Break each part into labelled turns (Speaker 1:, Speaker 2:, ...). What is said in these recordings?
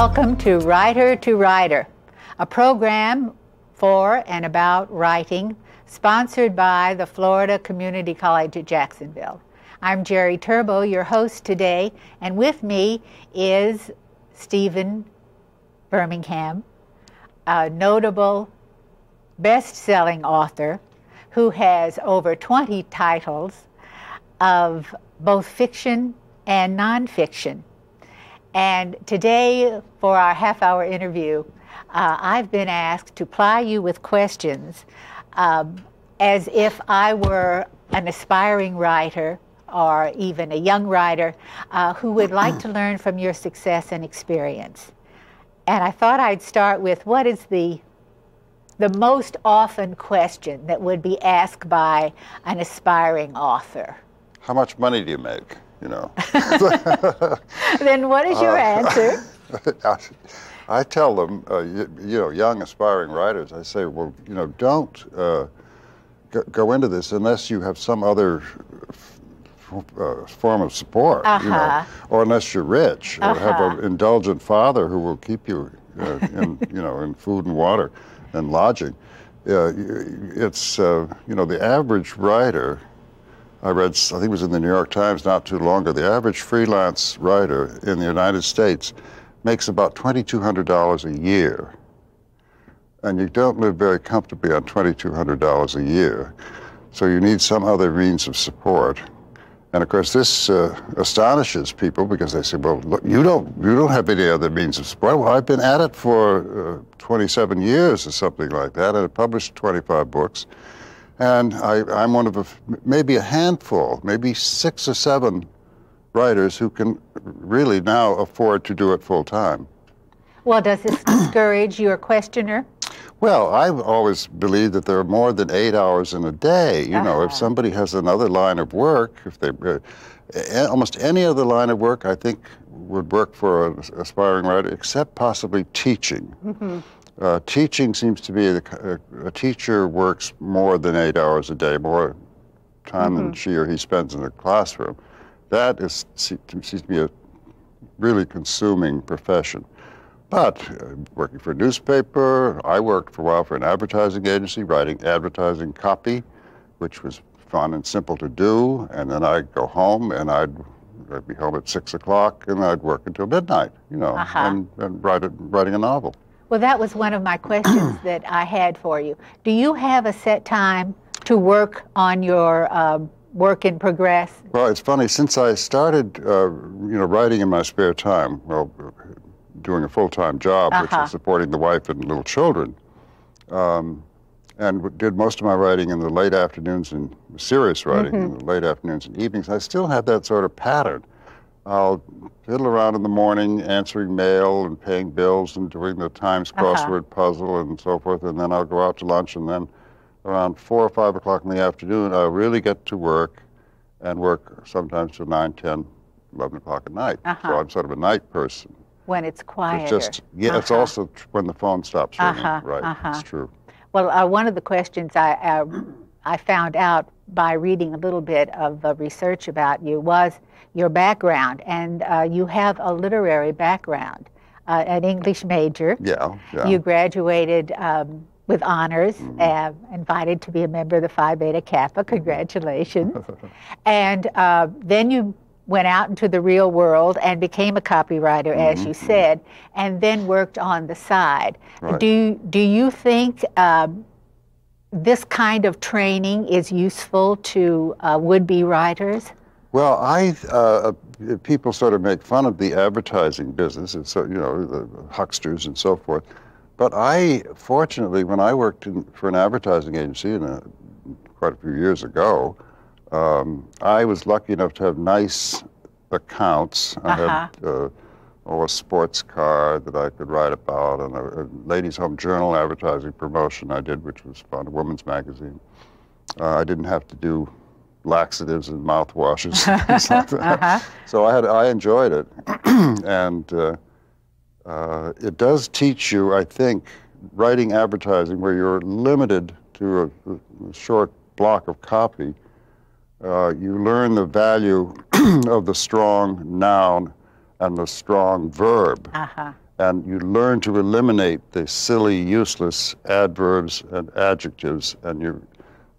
Speaker 1: Welcome to Writer, a program for and about writing, sponsored by the Florida Community College at Jacksonville. I'm Gerri Turbo, your host today, and with me is Stephen Birmingham, a notable best-selling author who has over 20 titles of both fiction and nonfiction. And today, for our half-hour interview, I've been asked to ply you with questions as if I were an aspiring writer or even a young writer who would like to learn from your success and experience. And I thought I'd start with, what is the most often question that would be asked by an aspiring author?
Speaker 2: How much money do you make? You know.
Speaker 1: Then what is your answer?
Speaker 2: I tell them, young aspiring writers, I say, well, don't go into this unless you have some other form of support, or unless you're rich, or have an indulgent father who will keep you in food and water and lodging. It's the average writer. I read, I think it was in the New York Times not too long ago, the average freelance writer in the United States makes about $2,200 a year. And you don't live very comfortably on $2,200 a year. So you need some other means of support. And of course this astonishes people because they say, well, look, you don't have any other means of support. Well, I've been at it for 27 years or something like that, and I've published 25 books. And I'm one of maybe a handful, maybe 6 or 7 writers who can really now afford to do it full time.
Speaker 1: Well, does this discourage your questioner?
Speaker 2: Well, I've always believed that there are more than 8 hours in a day. If somebody has another line of work, if they almost any other line of work, I think would work for an aspiring writer, except possibly teaching. Mm-hmm. Teaching seems to be, a teacher works more than 8 hours a day, more time than she or he spends in the classroom. That seems to be a really consuming profession. But working for a newspaper, I worked for a while for an advertising agency, writing advertising copy, which was fun and simple to do. And then I'd go home, and I'd be home at 6 o'clock, and I'd work until midnight, and writing a novel.
Speaker 1: Well, that was one of my questions that I had for you. Do you have a set time to work on your work in progress?
Speaker 2: Well, it's funny. Since I started, writing in my spare time, doing a full-time job, which was supporting the wife and little children, and did most of my writing in the late afternoons and serious writing in the late afternoons and evenings, I still have that sort of pattern. I'll fiddle around in the morning answering mail and paying bills and doing the Times crossword puzzle and so forth, and then I'll go out to lunch, and then around 4 or 5 o'clock in the afternoon I'll really get to work, and work sometimes till 9, 10, 11 o'clock at night. So I'm sort of a night person.
Speaker 1: When it's quieter.
Speaker 2: It's also when the phone stops ringing, right, it's true.
Speaker 1: Well, one of the questions I found out by reading a little bit of research about you was your background, and you have a literary background, an English major. Yeah. You graduated with honors, invited to be a member of the Phi Beta Kappa. Congratulations. And then you went out into the real world and became a copywriter, as you said, and then worked on the side. Right. Do you think this kind of training is useful to would-be writers?
Speaker 2: Well, people sort of make fun of the advertising business, and so, the hucksters and so forth. But fortunately, when I worked for an advertising agency quite a few years ago, I was lucky enough to have nice accounts. I had a sports car that I could write about, and a Ladies' Home Journal advertising promotion I did, which was fun, a women's magazine. I didn't have to do laxatives and mouthwashes. So I enjoyed it. And it does teach you, I think, writing advertising where you're limited to a short block of copy. You learn the value of the strong noun and the strong verb. and you learn to eliminate the silly, useless adverbs and adjectives, and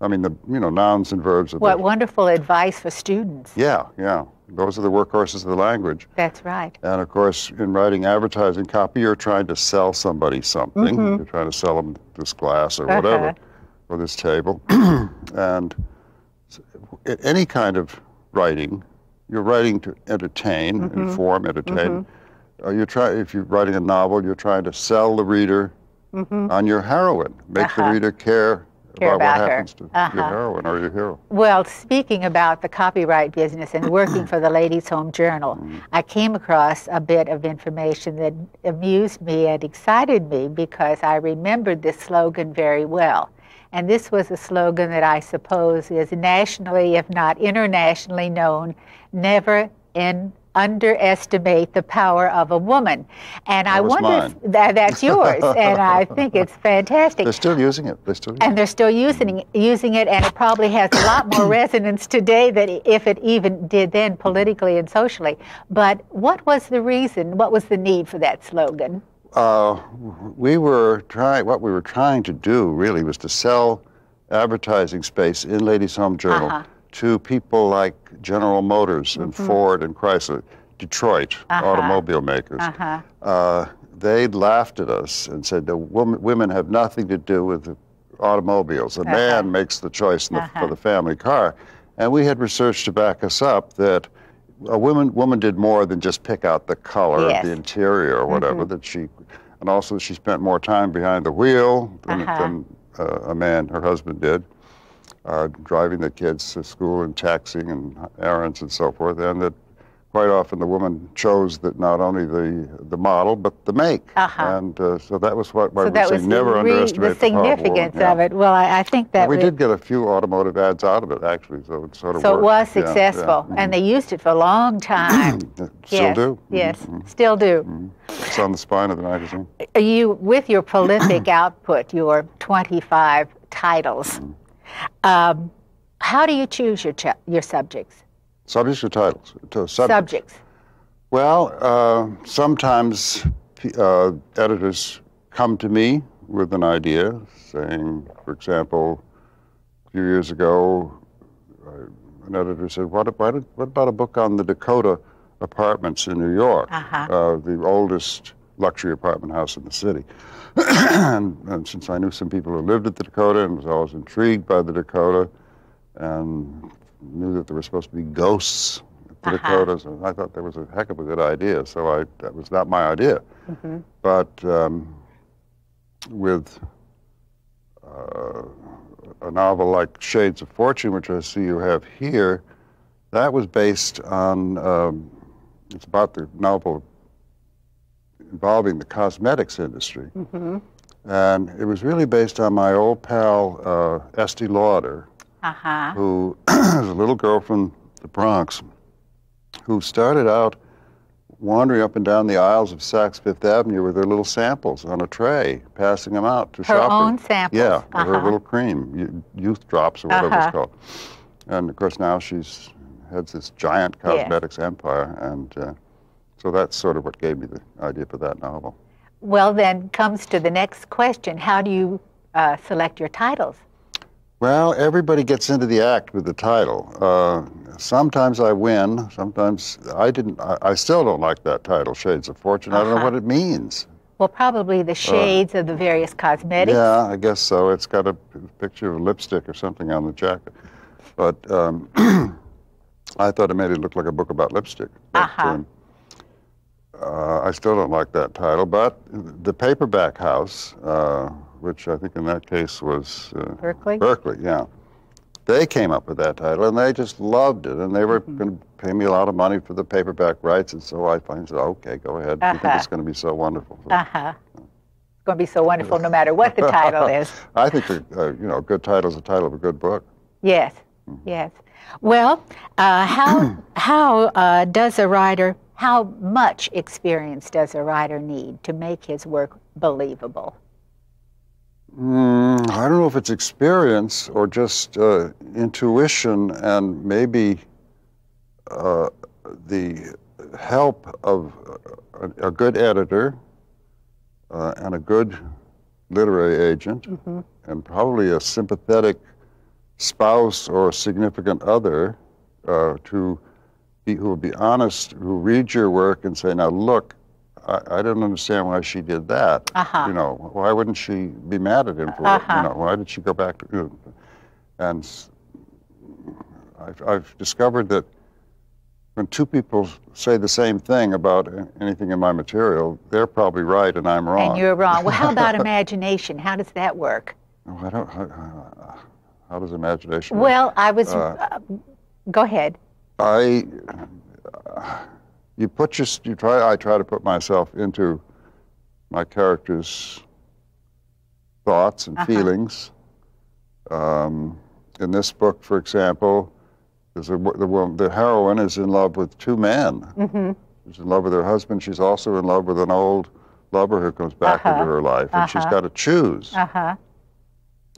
Speaker 2: nouns and verbs.
Speaker 1: What wonderful advice for students.
Speaker 2: Yeah, yeah. Those are the workhorses of the language.
Speaker 1: That's right.
Speaker 2: And of course, in writing advertising copy, you're trying to sell somebody something. You're trying to sell them this glass or whatever, or this table. And any kind of writing, you're writing to entertain, inform, entertain. If you're writing a novel, you're trying to sell the reader on your heroine, make the reader care about what happens to your heroine or your hero.
Speaker 1: Well, speaking about the copyright business and working for the Ladies' Home Journal, I came across a bit of information that amused me and excited me because I remembered this slogan very well. And this was a slogan that I suppose is nationally, if not internationally known: never underestimate the power of a woman. And I wonder if that's yours, and I think it's fantastic.
Speaker 2: They're still using it.
Speaker 1: They're still using it, and it probably has a lot more resonance today than if it even did then, politically and socially. But what was the reason? What was the need for that slogan?
Speaker 2: What we were trying to do really was to sell advertising space in Ladies' Home Journal to people like General Motors and Ford and Chrysler, Detroit automobile makers. They laughed at us and said that women have nothing to do with the automobiles. A man makes the choice for the family car. And we had research to back us up that a woman did more than just pick out the color of the interior or whatever. And also she spent more time behind the wheel than a man, her husband, did. Driving the kids to school and taxiing and errands and so forth, and that quite often the woman chose that not only the model but the make, and so that was why we say never underestimate the
Speaker 1: significance of it. Well, I think that
Speaker 2: we did get a few automotive ads out of it actually, so it sort of
Speaker 1: so
Speaker 2: worked.
Speaker 1: It was successful, and they used it for a long time.
Speaker 2: Still do.
Speaker 1: Yes, still do.
Speaker 2: It's on the spine of the magazine.
Speaker 1: You, with your prolific output, your 25 titles. How do you choose your subjects?
Speaker 2: Subjects or titles?
Speaker 1: Subjects.
Speaker 2: Well, sometimes editors come to me with an idea, saying, for example, a few years ago, an editor said, what about a book on the Dakota apartments in New York, the oldest luxury apartment house in the city? and since I knew some people who lived at the Dakota and was always intrigued by the Dakota and knew that there were supposed to be ghosts at the Dakotas, and I thought that was a heck of a good idea. So that was not my idea. But with a novel like Shades of Fortune, which I see you have here, that was based on, it's about the novel involving the cosmetics industry. And it was really based on my old pal, Estee Lauder, who was a little girl from the Bronx who started out wandering up and down the aisles of Saks Fifth Avenue with her little samples on a tray, passing them out to shoppers. Her own
Speaker 1: samples?
Speaker 2: Yeah, her little cream, youth drops or whatever it's called. And of course now she's heads this giant cosmetics empire, and so that's sort of what gave me the idea for that novel.
Speaker 1: Well, then comes to the next question. How do you select your titles?
Speaker 2: Well, everybody gets into the act with the title. Sometimes I win, sometimes I didn't. I still don't like that title, Shades of Fortune. I don't know what it means. Well,
Speaker 1: probably the shades of the various cosmetics.
Speaker 2: Yeah, I guess so. It's got a picture of lipstick or something on the jacket. But I thought it made it look like a book about lipstick. But, I still don't like that title, but the Paperback House, which I think in that case was
Speaker 1: Berkeley?
Speaker 2: Berkeley, yeah. They came up with that title, and they just loved it, and they were going to pay me a lot of money for the paperback rights, and so I finally said, okay, go ahead. You think it's going to be so wonderful.
Speaker 1: It's going to be so wonderful no matter what the title is.
Speaker 2: I think a good title is the title of a good book.
Speaker 1: Yes, yes. Well, how does a writer... How much experience does a writer need to make his work believable?
Speaker 2: I don't know if it's experience or just intuition and maybe the help of a good editor and a good literary agent, and probably a sympathetic spouse or significant other who will be honest, who read your work and say, now look, I don't understand why she did that. You know, why wouldn't she be mad at him for it? You know, why did she go back to? And I've discovered that when two people say the same thing about anything in my material, they're probably right and I'm wrong.
Speaker 1: And you're wrong. Well, how about imagination? How does that work?
Speaker 2: Oh, I don't. How does imagination work?
Speaker 1: Well, I was. Go ahead.
Speaker 2: I try to put myself into my character's thoughts and feelings. In this book, for example, the heroine is in love with two men. She's in love with her husband. She's also in love with an old lover who comes back into her life, and she's got to choose.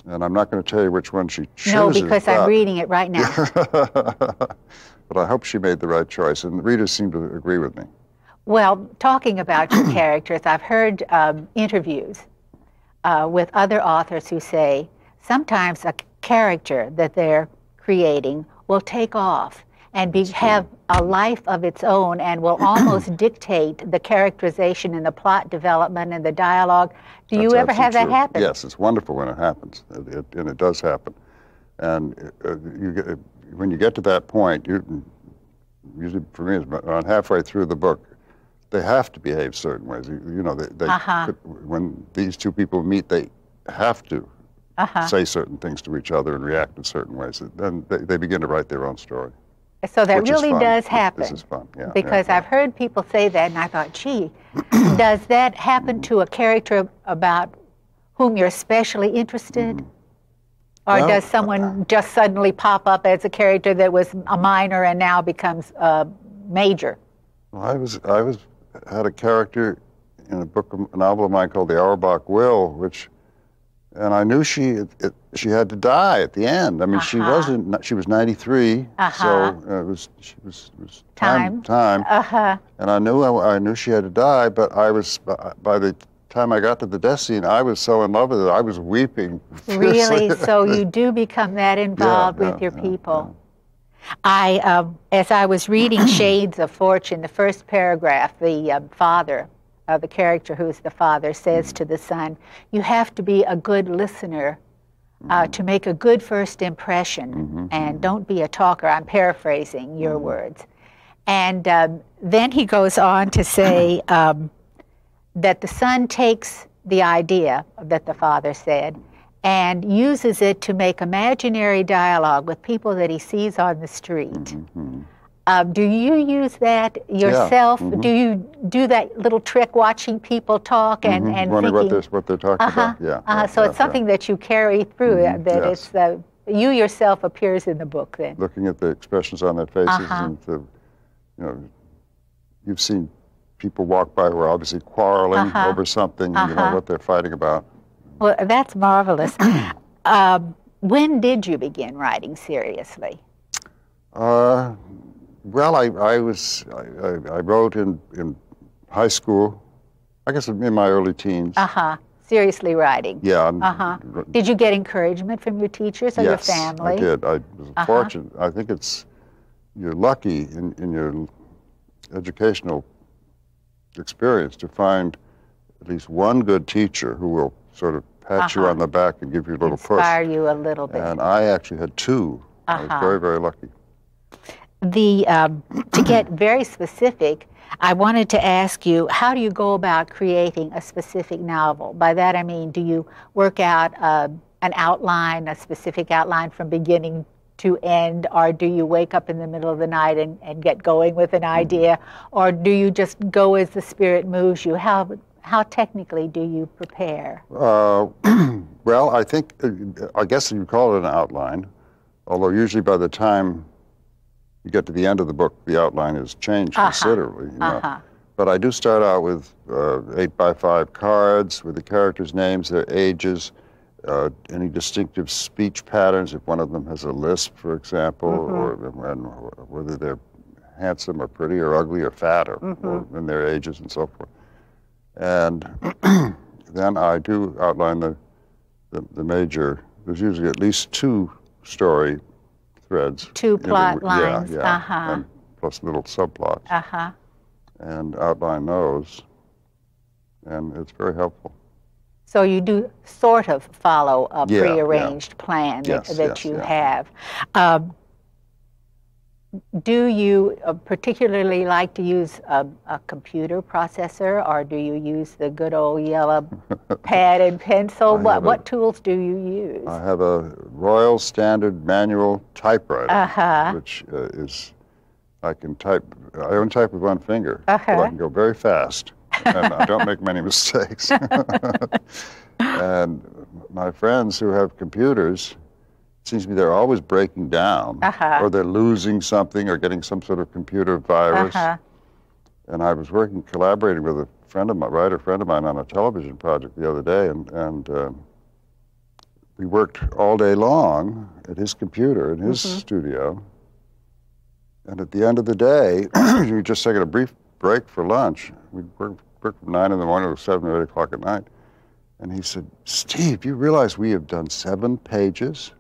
Speaker 2: And I'm not going to tell you which one she chooses.
Speaker 1: No, because I'm reading it right now.
Speaker 2: But I hope she made the right choice, and the readers seem to agree with me.
Speaker 1: Well, talking about your characters, I've heard interviews with other authors who say sometimes a character that they're creating will take off and have a life of its own and will almost dictate the characterization and the plot development and the dialogue. Do you ever have that happen?
Speaker 2: Yes, it's wonderful when it happens, and it does happen. And when you get to that point, usually for me, it's around halfway through the book, they have to behave certain ways. You know, when these two people meet, they have to say certain things to each other and react in certain ways. Then they begin to write their own story.
Speaker 1: So that really does happen.
Speaker 2: This is fun, yeah.
Speaker 1: Because I've heard people say that, and I thought, gee, does that happen to a character about whom you're especially interested? Or does someone just suddenly pop up as a character that was a minor and now becomes major?
Speaker 2: Well, I had a character in a novel of mine called The Auerbach Will, and I knew she had to die at the end. I mean, she was 93, so she was time. And I knew she had to die, but by the time I got to the death scene, I was so in love with it, I was weeping.
Speaker 1: Really? So you do become that involved with your people. As I was reading Shades of Fortune, the first paragraph, the father, the character who's the father, says to the son, you have to be a good listener to make a good first impression, and don't be a talker. I'm paraphrasing your words. And then he goes on to say that the son takes the idea that the father said and uses it to make imaginary dialogue with people that he sees on the street. Do you use that yourself?
Speaker 2: Yeah.
Speaker 1: Do you do that little trick, watching people talk and
Speaker 2: wondering what they're talking about?
Speaker 1: So it's something that you carry through. That it's you yourself appears in the book. Then
Speaker 2: looking at the expressions on their faces, and you've seen people walk by who are obviously quarreling over something. You know what they're fighting about.
Speaker 1: Well, that's marvelous. When did you begin writing seriously?
Speaker 2: Well, I wrote in high school, I guess in my early teens.
Speaker 1: Seriously writing.
Speaker 2: Yeah.
Speaker 1: Did you get encouragement from your teachers or your family?
Speaker 2: Yes, I did. I was fortunate. I think you're lucky in your educational experience to find at least one good teacher who will sort of pat you on the back and give you a little push.
Speaker 1: Inspire you a little bit.
Speaker 2: And I actually had two. I was very, very lucky.
Speaker 1: To get very specific, I wanted to ask you, how do you go about creating a specific novel? By that I mean, do you work out an outline, a specific outline from beginning to end, or do you wake up in the middle of the night and get going with an idea, or do you just go as the spirit moves you? How technically do you prepare?
Speaker 2: Well, I guess you call it an outline, although usually by the time you get to the end of the book, the outline has changed considerably. You know. But I do start out with 8x5 cards with the characters' names, their ages, any distinctive speech patterns, if one of them has a lisp, for example, or whether they're handsome or pretty or ugly or fat or in their ages and so forth. And then I do outline the major. There's usually at least 2 story threads.
Speaker 1: 2 plot lines.
Speaker 2: Yeah, and plus little subplots. And outline those, and it's very helpful.
Speaker 1: So you do sort of follow a prearranged plan that you have. Do you particularly like to use a computer processor, or do you use the good old yellow pad and pencil? What tools do you use?
Speaker 2: I have a Royal Standard manual typewriter, which is, I only type with one finger, but I can go very fast, and I don't make many mistakes. And my friends who have computers, it seems to me they're always breaking down, or they're losing something, or getting some sort of computer virus. And I was collaborating with a writer friend of mine on a television project the other day, and we worked all day long at his computer in his studio. And at the end of the day, we were just taking a brief break for lunch. We'd work from 9 in the morning to 7 or 8 o'clock at night. And he said, "Steve, you realize we have done 7 pages?"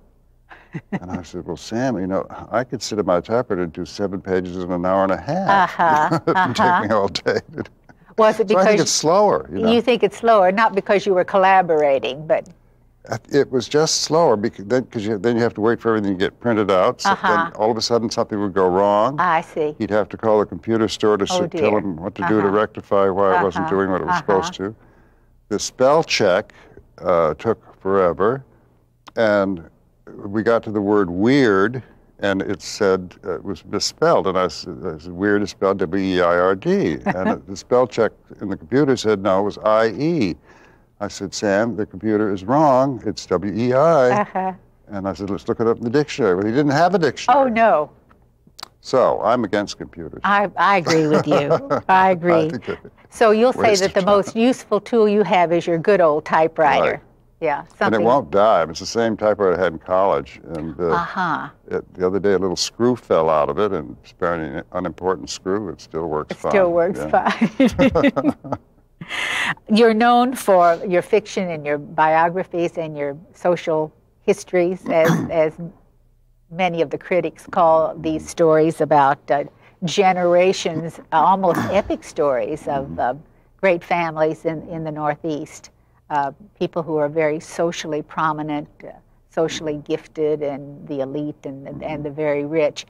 Speaker 2: And I said, "Well, Sam, you know, I could sit at my typewriter and do 7 pages in an hour and a half. It would take me all day."
Speaker 1: Was it because
Speaker 2: I think it's slower?
Speaker 1: You think it's slower, not because you were collaborating, but
Speaker 2: it was just slower because then you have to wait for everything to get printed out. So then all of a sudden something would go wrong.
Speaker 1: I see.
Speaker 2: He'd have to call the computer store to tell him what to do to rectify why it wasn't doing what it was supposed to. The spell check took forever, and we got to the word weird, and it said it was misspelled, and I said weird is spelled W-E-I-R-D, and the spell check in the computer said no, it was I-E. I said, "Sam, the computer is wrong, it's W-E-I." And I said, "Let's look it up in the dictionary." Well, he didn't have a dictionary.
Speaker 1: Oh, no.
Speaker 2: So I'm against computers.
Speaker 1: I agree with you. I agree. So you'll say that the most useful tool you have is your good old typewriter.
Speaker 2: Right.
Speaker 1: Yeah,
Speaker 2: and it won't die. It's the same typewriter I had in college. And the other day, a little screw fell out of it, and sparing an unimportant screw, it still works fine.
Speaker 1: It still works fine. You're known for your fiction and your biographies and your social histories, as many of the critics call these stories about generations, almost epic stories of great families in the Northeast. People who are very socially prominent, socially gifted, and the elite and the very rich.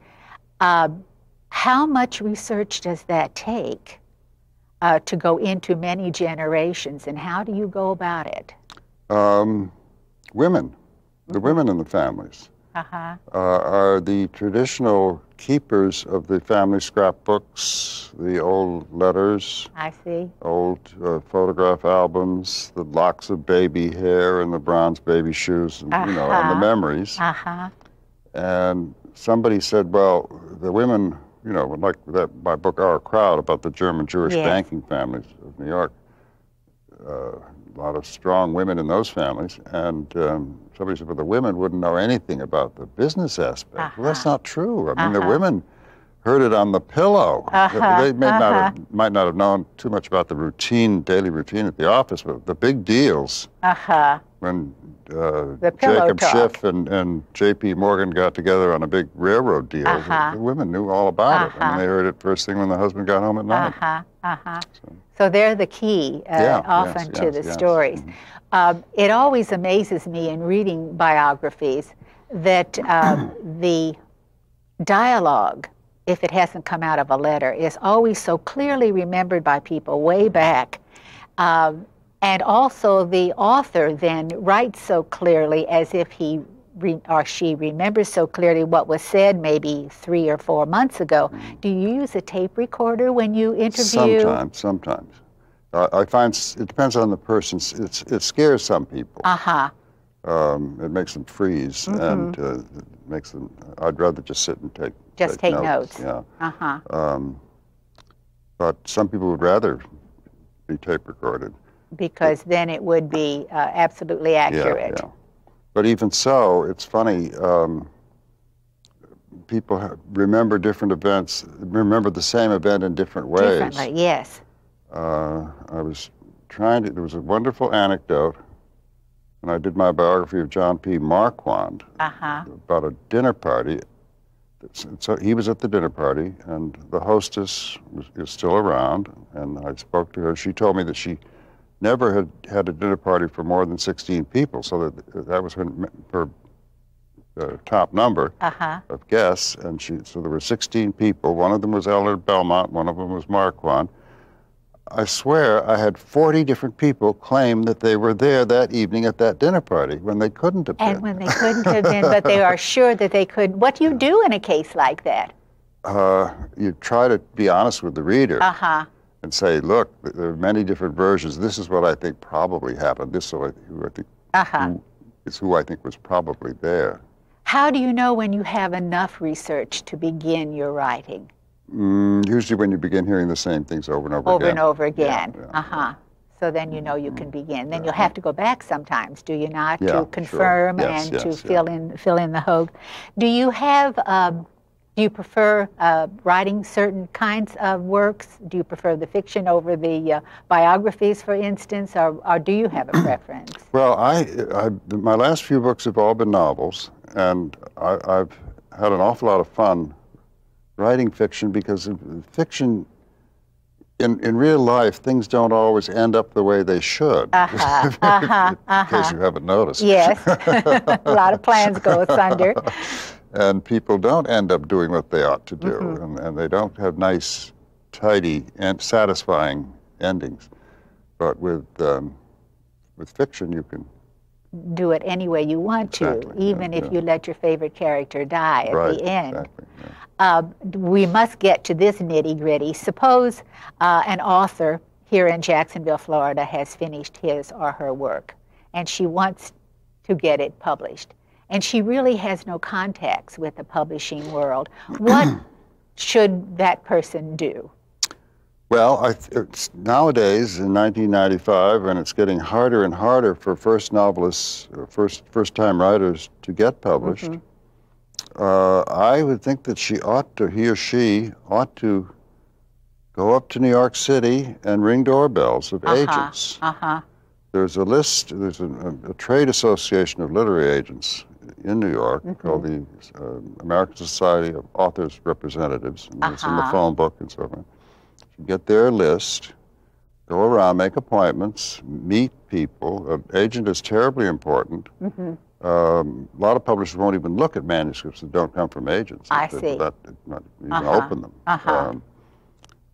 Speaker 1: How much research does that take to go into many generations, and how do you go about it?
Speaker 2: Women, the women in the families are the traditional keepers of the family scrapbooks, the old letters.
Speaker 1: I see.
Speaker 2: Old photograph albums, the locks of baby hair and the bronze baby shoes, and, and the memories. And somebody said, well, the women, like my book, Our Crowd, about the German Jewish banking families of New York, a lot of strong women in those families, and somebody said, well, the women wouldn't know anything about the business aspect. Well, that's not true. I mean, the women heard it on the pillow. They might not have known too much about the daily routine at the office, but the big deals, when Jacob Schiff and J.P. Morgan got together on a big railroad deal, the women knew all about it. I mean, they heard it first thing when the husband got home at night.
Speaker 1: So they're the key often to the stories. It always amazes me in reading biographies that the dialogue, if it hasn't come out of a letter, is always so clearly remembered by people way back. And also the author then writes so clearly as if he or she remembers so clearly what was said maybe 3 or 4 months ago. Do you use a tape recorder when you interview?
Speaker 2: Sometimes. I find it depends on the person. It scares some people. It makes them freeze, and it makes them. I'd rather just sit and take notes. Yeah. But some people would rather be tape recorded
Speaker 1: because then it would be absolutely accurate.
Speaker 2: Yeah. But even so, it's funny. People remember different events. Remember the same event in different ways.
Speaker 1: Differently, yes.
Speaker 2: I was there was a wonderful anecdote when I did my biography of John P. Marquand about a dinner party. So he was at the dinner party, and the hostess is still around, and I spoke to her. She told me that she never had a dinner party for more than 16 people, so that was her top number of guests, and so there were 16 people. One of them was Elder Belmont, one of them was Marquand. I swear I had 40 different people claim that they were there that evening at that dinner party when they couldn't have been.
Speaker 1: And when they couldn't have been, but they are sure that they could. What do you do in a case like that?
Speaker 2: You try to be honest with the reader and say, look, there are many different versions. This is what I think probably happened. This is who I think was probably there.
Speaker 1: How do you know when you have enough research to begin your writing?
Speaker 2: Usually when you begin hearing the same things over and over again.
Speaker 1: Over and over again. Yeah. So then you know you can begin. Then you'll have to go back sometimes, do you not, to confirm and to fill in the holes. Do you have? Do you prefer writing certain kinds of works? Do you prefer the fiction over the biographies, for instance, or do you have a preference? Well,
Speaker 2: my last few books have all been novels, and I've had an awful lot of fun writing fiction, because in fiction, in real life, things don't always end up the way they should. In case you haven't noticed.
Speaker 1: Yes, a lot of plans go asunder.
Speaker 2: And people don't end up doing what they ought to do, and they don't have nice, tidy, and satisfying endings. But with fiction, you can
Speaker 1: do it any way you want to, even if you let your favorite character die at the end.
Speaker 2: Exactly, yeah.
Speaker 1: We must get to this nitty-gritty. Suppose an author here in Jacksonville, Florida, has finished his or her work, and she wants to get it published, and she really has no contacts with the publishing world. What should that person do?
Speaker 2: Well, nowadays, in 1995, and it's getting harder and harder for first novelists, first-time writers to get published, I would think that he or she ought to go up to New York City and ring doorbells of agents. There's a list, there's a trade association of literary agents in New York called the American Society of Authors Representatives, and it's in the phone book and so on. You get their list, go around, make appointments, meet people. An agent is terribly important. A lot of publishers won't even look at manuscripts that don't come from agents.
Speaker 1: I see.
Speaker 2: Not even open them.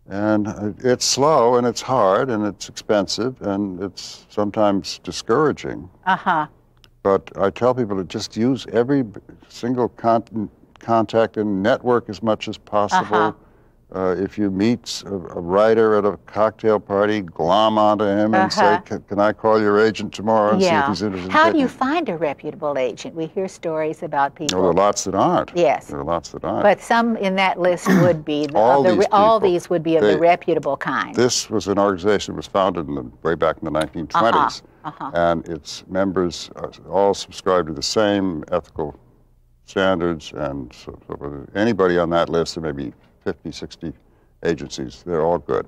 Speaker 2: And it's slow, and it's hard, and it's expensive, and it's sometimes discouraging. But I tell people to just use every single contact and network as much as possible. If you meet a writer at a cocktail party, glom onto him and say, can I call your agent tomorrow and see if he's interested?
Speaker 1: How do you find a reputable agent? We hear stories about people.
Speaker 2: Well, there are lots that aren't.
Speaker 1: Yes.
Speaker 2: There are lots that aren't.
Speaker 1: But some in that list would be, all these would be of the reputable kind.
Speaker 2: This was an organization that was founded way back in the 1920s. And its members all subscribe to the same ethical standards, and so anybody on that list, there may be 50, 60 agencies. They're all good.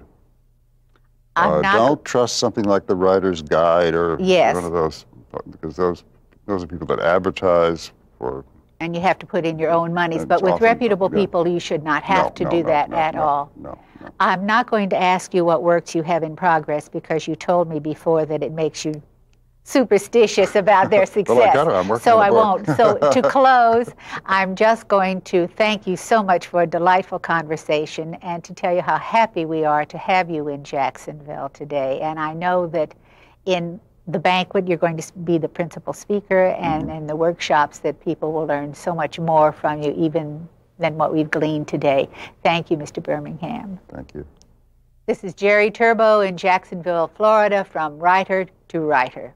Speaker 2: Don't trust something like the Writer's Guide or one of those, because those are people that advertise for. And
Speaker 1: you have to put in your own monies. But with reputable people, you should not have to do that at all.
Speaker 2: No.
Speaker 1: I'm not going to ask you what works you have in progress, because you told me before that it makes you superstitious about their success.
Speaker 2: Well, I'm working
Speaker 1: so
Speaker 2: on
Speaker 1: I
Speaker 2: the
Speaker 1: won't.
Speaker 2: book.
Speaker 1: So to close, I'm just going to thank you so much for a delightful conversation, and to tell you how happy we are to have you in Jacksonville today. And I know that in the banquet you're going to be the principal speaker, and in the workshops that people will learn so much more from you even than what we've gleaned today. Thank you, Mr. Birmingham.
Speaker 2: Thank you.
Speaker 1: This is Gerri Turbo in Jacksonville, Florida, from Writer to Writer.